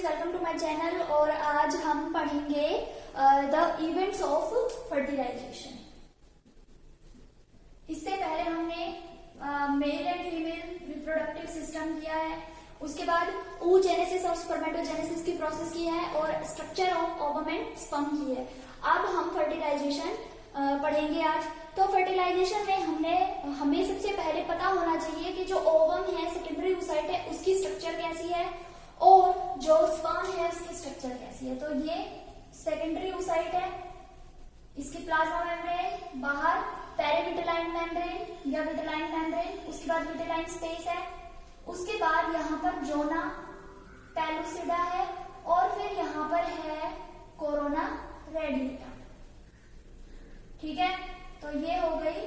Welcome to my channel. और आज हम पढ़ेंगे द इवेंट्स ऑफ फर्टिलाइजेशन। इससे पहले हमने male and female reproductive system किया है, उसके बाद oogenesis और स्पर्मेटोजेनेसिस की प्रोसेस की है और structure of ovum and sperm की है। अब हम फर्टिलाइजेशन पढ़ेंगे आज। तो फर्टिलाइजेशन में हमें सबसे पहले पता होना चाहिए कि जो ओवम है, सेकेंडरी oocyte है, उसकी स्ट्रक्चर कैसी है और जो स्पर्म है उसकी स्ट्रक्चर कैसी है। तो ये सेकेंडरी oocyte है, इसकी प्लाज्मा मेम्ब्रेन, बाहर पेरिविटेलाइन मेम्ब्रेन या विटेलाइन मेम्ब्रेन, उसके बाद विटेलाइन स्पेस है, उसके बाद यहाँ पर जोना पेलुसिडा है और फिर यहाँ पर है कोरोना रेडिएटा। ठीक है, तो ये हो गई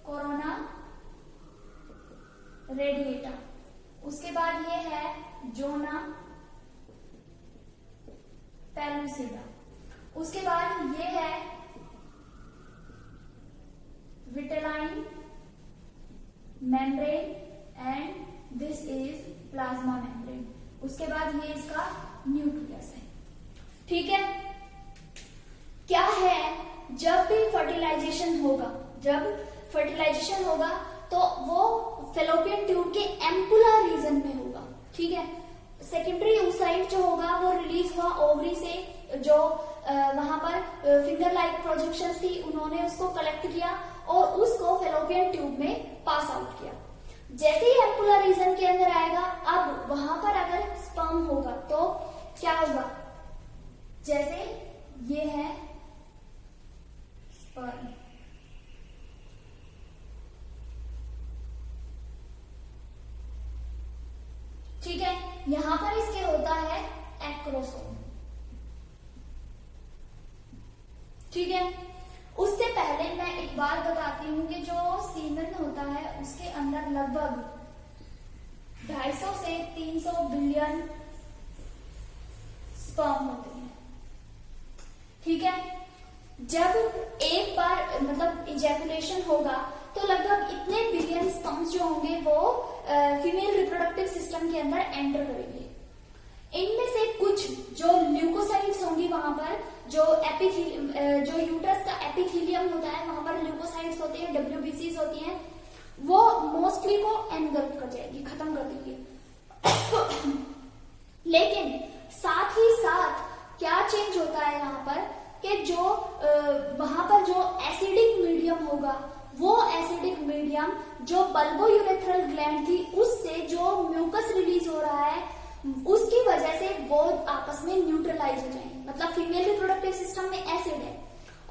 कोरोना रेडिएटा। उसके बाद ये है जोना पेलुसिडा। उसके बाद ये है vitelline membrane and this is plasma membrane. उसके बाद ये इसका न्यूक्लियस है। ठीक है, क्या है, जब भी फर्टिलाइजेशन होगा तो वो फेलोपियन ट्यूब के एम्पुला रीजन में होगा। ठीक है, सेकेंडरी oocyte जो होगा वो रिलीज हुआ ओवरी से, जो वहां पर फिंगर लाइक प्रोजेक्शंस थी, उन्होंने उसको कलेक्ट किया और उसको फेलोपियन ट्यूब में पास आउट किया। जैसे ही एम्पुला रीजन के अंदर आएगा, अब वहां पर अगर स्पर्म होगा तो क्या होगा, जैसे ये है स्पर्म, ठीक है, यहां पर इसके होता है एक्रोसोम। ठीक है, उससे पहले मैं एक बात बताती हूँ कि जो सीमेन होता है उसके अंदर लगभग 250 से 300 बिलियन स्पर्म होते हैं। ठीक है, जब एक बार मतलब इजैकुलेशन होगा तो लगभग इतने बिलियन स्पर्म्स जो होंगे वो फीमेल रिप्रोडक्टिव सिस्टम के अंदर एंटर करेंगे। इनमें से कुछ जो ल्यूकोसाइट्स होंगी, वहां पर जो यूट्रस का एपिथेलियम होता है वहां पर ल्यूकोसाइट्स होते हैं, WBCs होती हैं, वो मोस्टली को एनगल्फ कर जाएगी, खत्म कर देंगे। लेकिन साथ ही साथ क्या चेंज होता है यहाँ पर कि जो वहां पर जो एसिडिक मीडियम होगा, वो एसिडिक मीडियम जो बल्बोयूरेथ्रल ग्लैंड थी उससे जो म्यूकस रिलीज हो रहा है उसकी वजह से वो आपस में न्यूट्रलाइज हो जाएंगे। मतलब फीमेल रिप्रोडक्टिव सिस्टम में एसिड है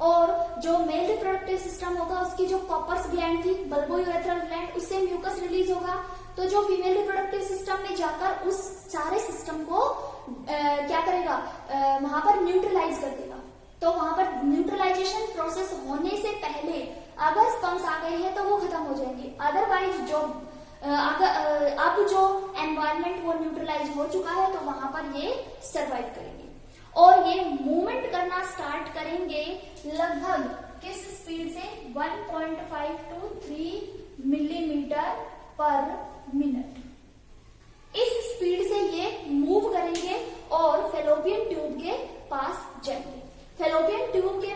और जो मेल रिप्रोडक्टिव सिस्टम होगा उसकी जो कॉपर्स ग्लैंड थी, बल्बोयूरेथ्रल ग्लैंड, उससे म्यूकस रिलीज होगा। तो जो फीमेल रिप्रोडक्टिव सिस्टम में जाकर उस सारे सिस्टम को क्या करेगा, वहां पर न्यूट्रलाइज कर देगा। तो वहां पर न्यूट्रलाइजेशन प्रोसेस होने से पहले अगर स्पर्म्स आ गए हैं तो वो खत्म हो जाएंगे। अदरवाइज जो अब जो एनवायरनमेंट वो न्यूट्रलाइज हो चुका है तो वहां पर ये सरवाइव करेंगे और ये मूवमेंट करना स्टार्ट करेंगे लगभग किस स्पीड से, 1.5 to 3 मिलीमीटर पर मिनट। इस स्पीड से ये मूव करेंगे और फेलोपियन ट्यूब के पास जाएंगे। फेलोपियन ट्यूब के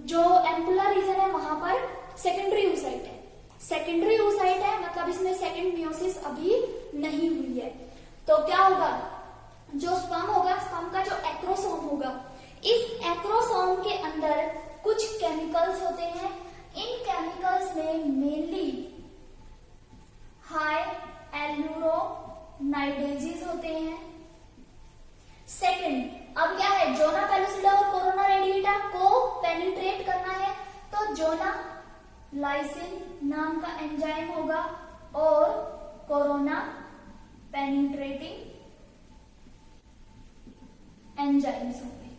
जो एम्पुला रीजन है वहां पर सेकेंडरी oocyte है, सेकेंडरी oocyte है, मतलब इसमें सेकेंड मियोसिस अभी नहीं हुई है। तो क्या होगा, जो स्पर्म होगा, स्पर्म का जो एक्रोसोम होगा, इस एक्रोसोम के अंदर कुछ केमिकल्स होते हैं। इन केमिकल्स में मेनली हाई एल्यूरोनाइडेजेस होते हैं। सेकंड, अब क्या है, जोना पेलुसिडा और कोरोना रेडिएटा को पेनिट्रेट करना है तो जोना लाइसिन नाम का एंजाइम होगा और कोरोना पेनिट्रेटिंग एंजाइम्स होंगे।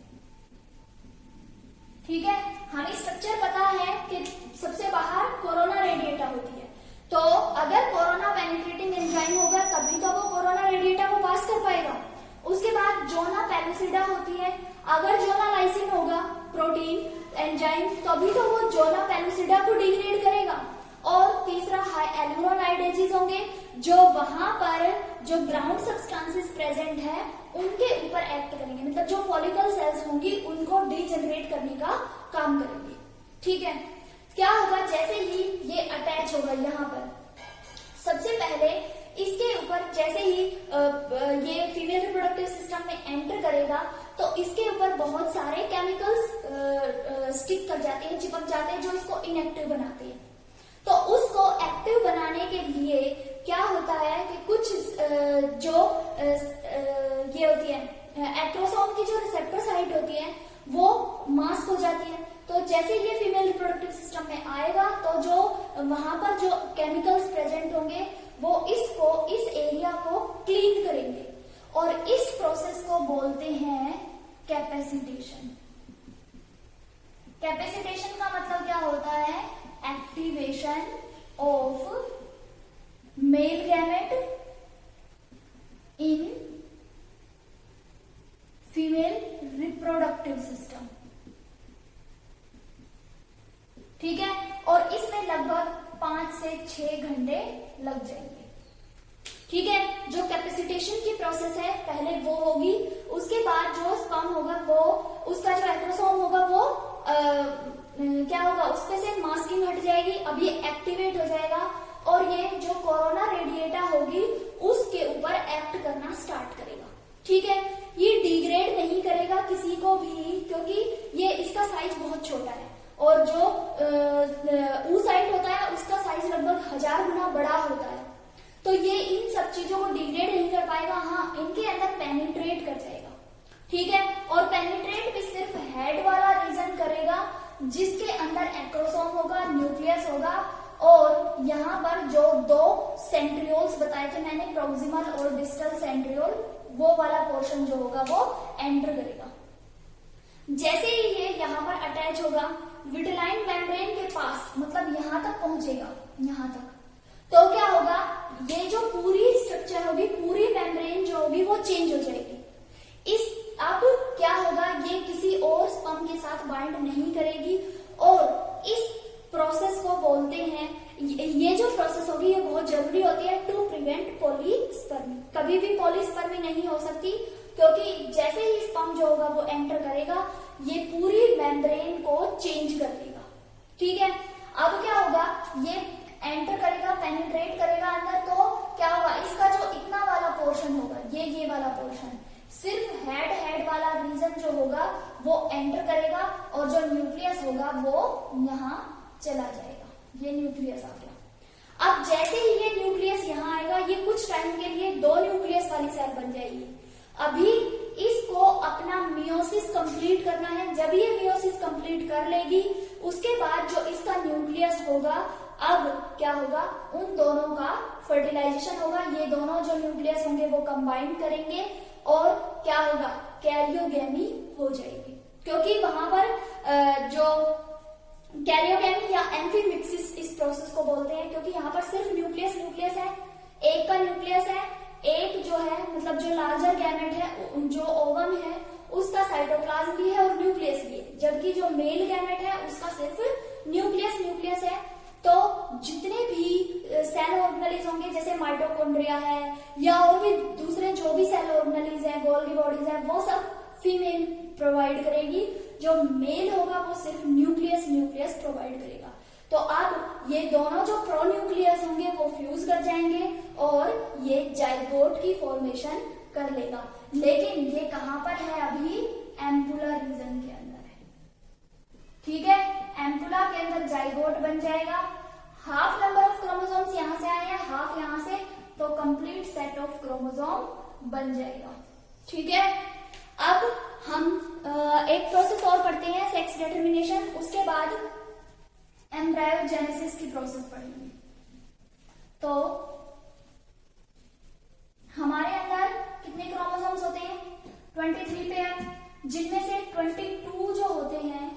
ठीक है, हमें स्ट्रक्चर पता है कि सबसे बाहर कोरोना रेडिएटा होती है, तो अगर कोरोना पेनिट्रेटिंग एंजाइम होगा तभी तो वो कोरोना रेडिएटा को पास कर पाएगा। उसके बाद जोना पेलुसिडा होती है, अगर जोना लाइसिन होगा प्रोटीन एंजाइम तभी तो वो जोना पेलुसिडा को डिग्रेड करेगा। और तीसरा हाई एल्यूरोनाइडेजेस होंगे जो वहां पर जो ग्राउंड सब्सटेंसेस प्रेजेंट है उनके ऊपर मतलब जो फॉलिकल सेल्स होंगी उनको डीजनरेट करने का काम करेंगे। ठीक है, क्या होगा, जैसे ही ये अटैच होगा यहाँ पर, सबसे पहले इसके ऊपर जैसे ही ये फीमेल रिप्रोडक्टिव सिस्टम में एंटर करेगा तो इसके ऊपर बहुत सारे केमिकल्स स्टिक कर जाते हैं, चिपक जाते हैं, जो इसको इनएक्टिव बनाते हैं। तो उसको एक्टिव बनाने के लिए क्या होता है कि कुछ जो ये होती है एक्ट्रोसोम की जो रिसेप्टर साइट होती है वो मास्क हो जाती है। तो जैसे ये फीमेल रिप्रोडक्टिव सिस्टम में आएगा तो जो वहां पर जो केमिकल्स प्रेजेंट होंगे वो इस एरिया को क्लीन करेंगे और इस प्रोसेस को बोलते हैं कैपेसिटेशन। कैपेसिटेशन का मतलब क्या होता है, activation of male gamete in female reproductive system. ठीक है, और इसमें लगभग 5 से 6 घंटे लग जाएंगे। ठीक है, जो कैपेसिटेशन की प्रोसेस है पहले वो होगी, उसके बाद जो स्पर्म होगा वो उसका जो एक्ट्रोसोम होगा वो क्या होगा, उसपे से मास्किंग हट जाएगी, अब ये एक्टिवेट हो जाएगा और ये जो कोरोना रेडिएटा होगी उसके ऊपर एक्ट करना स्टार्ट करेगा। ठीक है, ये डिग्रेड नहीं करेगा किसी को भी, क्योंकि ये इसका साइज बहुत छोटा है और जो oocyte होता है उसका साइज लगभग 1000 गुना बड़ा होता है। तो ये इन सब चीजों को डिग्रेड नहीं कर पाएगा, हाँ इनके अंदर पेनिट्रेट कर जाएगा। ठीक है, और पेनिट्रेट भी सिर्फ हेड वाला रीजन करेगा जिसके अंदर एक्रोसोम होगा, न्यूक्लियस होगा और यहाँ पर जो 2 सेंट्रियोल्स बताए थे मैंने, प्रोक्सिमल और डिस्टल सेंट्रियोल, वो वाला पोर्शन जो होगा वो एंटर करेगा। जैसे ही ये यहाँ पर अटैच होगा विटिलाइन मेम्ब्रेन के पास, मतलब यहाँ तक पहुंचेगा, यहाँ तक, तो क्या होगा, ये जो पूरी स्ट्रक्चर होगी, पूरी मेम्ब्रेन जो होगी वो चेंज हो जाएगी। अब क्या होगा, ये किसी और स्पर्म के साथ बाइंड नहीं करेगी और इस प्रोसेस को बोलते हैं, ये जो प्रोसेस होगी ये बहुत जरूरी होती है टू प्रिवेंट पॉलीस्पर्मी। कभी भी पॉलीस्पर्मी नहीं हो सकती, क्योंकि जैसे ही स्पर्म जो होगा वो एंटर करेगा ये पूरी मेम्ब्रेन को चेंज कर देगा। ठीक है, अब क्या होगा, ये एंटर करेगा, पेनिट्रेट करेगा अंदर, तो क्या होगा, इसका जो इतना वाला पोर्शन होगा, ये वाला पोर्शन, सिर्फ हेड वाला रीजन जो होगा वो एंटर करेगा और जो न्यूक्लियस होगा वो यहाँ चला जाएगा। ये न्यूक्लियस आ गया। अब जैसे ही ये न्यूक्लियस यहाँ आएगा, ये कुछ टाइम के लिए 2 न्यूक्लियस वाली सेल बन जाएगी। अभी इसको अपना मियोसिस कंप्लीट करना है। जब ये मियोसिस कंप्लीट कर लेगी उसके बाद जो इसका न्यूक्लियस होगा, अब क्या होगा, उन दोनों का फर्टिलाइजेशन होगा। ये दोनों जो न्यूक्लियस होंगे वो कंबाइन करेंगे और क्या होगा, कैरियोगेमी हो जाएगी। क्योंकि वहां पर जो कैरियोगेमी या एम्फीमिक्सिस इस प्रोसेस को बोलते हैं, क्योंकि यहाँ पर सिर्फ न्यूक्लियस है, एक का न्यूक्लियस है, एक जो है मतलब जो लार्जर गैमेट है, जो ओवम है उसका साइटोप्लाज्म भी है और न्यूक्लियस भी है, जबकि जो मेल गैमेट है उसका सिर्फ न्यूक्लियस है। तो जितने भी सेल ऑर्गेनेलिज होंगे, जैसे माइटोकॉन्ड्रिया है या और भी दूसरे जो भी सेल ऑर्गेनेलिज है, गोल्गी बॉडीज है, वो सब फीमेल प्रोवाइड करेगी। जो मेल होगा वो सिर्फ न्यूक्लियस प्रोवाइड करेगा। तो अब ये दोनों जो प्रोन्यूक्लियस होंगे वो फ्यूज कर जाएंगे और ये जाइगोट की फॉर्मेशन कर लेगा। लेकिन ये कहां पर है, अभी एम्पुला रीजन के अंदर है। ठीक है, एम्पुला के अंदर जाइगोट बन जाएगा। हाफ नंबर ऑफ क्रोमोसोम्स यहां से आए हैं, हाफ यहां से, तो कंप्लीट सेट ऑफ क्रोमोसोम बन जाएगा। ठीक है, अब हम एक प्रोसेस और पढ़ते हैं, सेक्स डिटर्मिनेशन, उसके बाद एम्ब्रायोजेनेसिस की प्रोसेस पढ़ेंगे। तो हमारे अंदर कितने क्रोमोसोम्स होते हैं, 23 पेयर, जिनमें से 22 जो होते हैं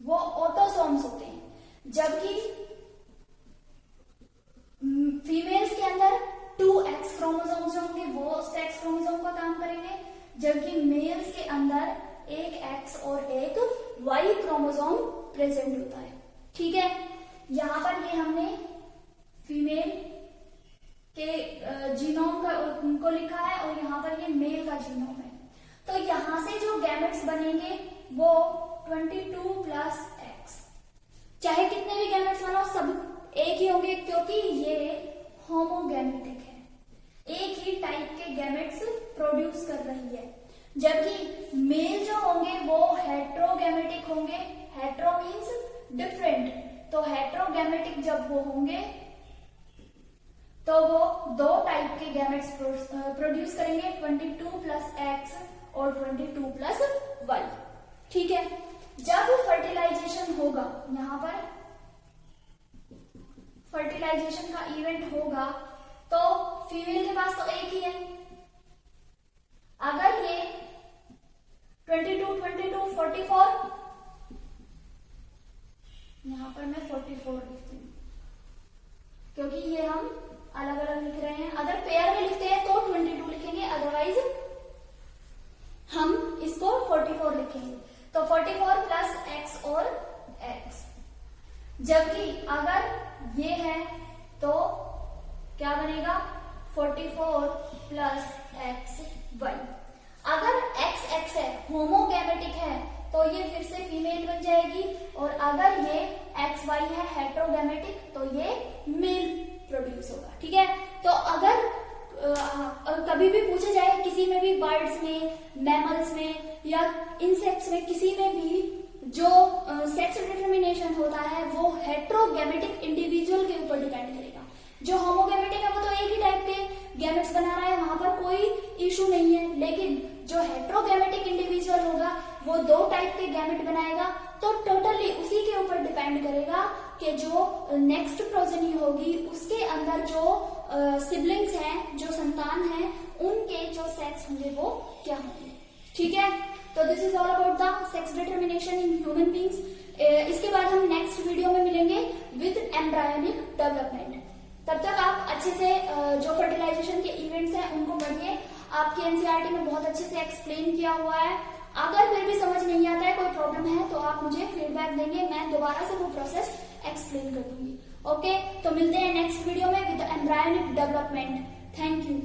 वो ऑटोसोम्स होते हैं, जबकि फीमेल्स के अंदर 2X क्रोमोसोम्स जो होंगे वो सेक्स क्रोमोसोम का काम करेंगे, जबकि मेल्स के अंदर एक X और एक Y क्रोमोसोम प्रेजेंट होता है। ठीक है, यहां पर ये हमने फीमेल के जीनोम का उनको लिखा है और यहाँ पर ये मेल का जीनोम है। तो यहाँ से जो गैमेट्स बनेंगे वो 22 प्लस एक्स, चाहे कितने भी गैमेट्स बनाओ सब एक ही होंगे क्योंकि ये होमोगैमेटिक है, एक ही टाइप के गैमेट्स प्रोड्यूस कर रही है। जबकि मेल जो होंगे वो हेट्रोगैमेटिक होंगे, हेट्रो मीन्स डिफरेंट, तो हेट्रोगैमेटिक जब वो होंगे तो वो दो टाइप के गैमेट्स प्रोड्यूस करेंगे, 22 प्लस एक्स और 22 प्लस वाई। ठीक है, जब फर्टिलाइजेशन होगा, यहां पर फर्टिलाइजेशन का इवेंट होगा तो फीमेल के पास तो एक ही है। अगर ये 22, 22, 44, यहां पर मैं 44 लिखती हूँ क्योंकि ये हम अलग अलग लिख रहे हैं। अगर पेयर में लिखते हैं तो 22 लिखेंगे, अदरवाइज हम इसको 44 लिखेंगे। तो 44 प्लस एक्स और एक्स। जबकि अगर ये है तो क्या बनेगा, 44 प्लस एक्स वाई। अगर एक्स एक्स है, होमोगैमेटिक है, तो ये फिर से फीमेल बन जाएगी, और अगर ये एक्स वाई है हेट्रोगैमेटिक तो ये मेल प्रोड्यूस होगा। ठीक है, तो अगर कभी भी पूछा जाए किसी में भी, बर्ड्स में, मैमल्स में या इंसेक्ट्स में, किसी में भी जो सेक्स डिटर्मिनेशन होता है वो हेट्रोगैमेटिक इंडिविजुअल के ऊपर डिपेंड करेगा। जो होमोगैमेटिक है वो तो एक ही टाइप के गैमेट्स बना रहा है, वहां पर कोई इशू नहीं है। लेकिन जो हेट्रोगैमेटिक इंडिविजुअल होगा वो दो टाइप के गैमेट बनाएगा, तो टोटली उसी के ऊपर डिपेंड करेगा कि जो नेक्स्ट प्रोजेनी होगी उसके अंदर जो सिबलिंग्स हैं, जो संतान हैं, उनके जो सेक्स होंगे वो क्या होंगे। ठीक है, तो this is all about the sex determination in human beings. इसके बाद हम नेक्स्ट वीडियो में मिलेंगे विद एम्ब्रायोनिक डेवलपमेंट। तब तक आप अच्छे से जो फर्टिलाइजेशन के इवेंट्स हैं उनको पढ़िए, आपकी एनसीईआरटी में बहुत अच्छे से एक्सप्लेन किया हुआ है। अगर फिर भी समझ नहीं आता है, कोई प्रॉब्लम है, तो आप मुझे फीडबैक देंगे, मैं दोबारा से वो प्रोसेस एक्सप्लेन कर दूंगी। ओके, तो मिलते हैं नेक्स्ट वीडियो में with embryonic development. Thank you.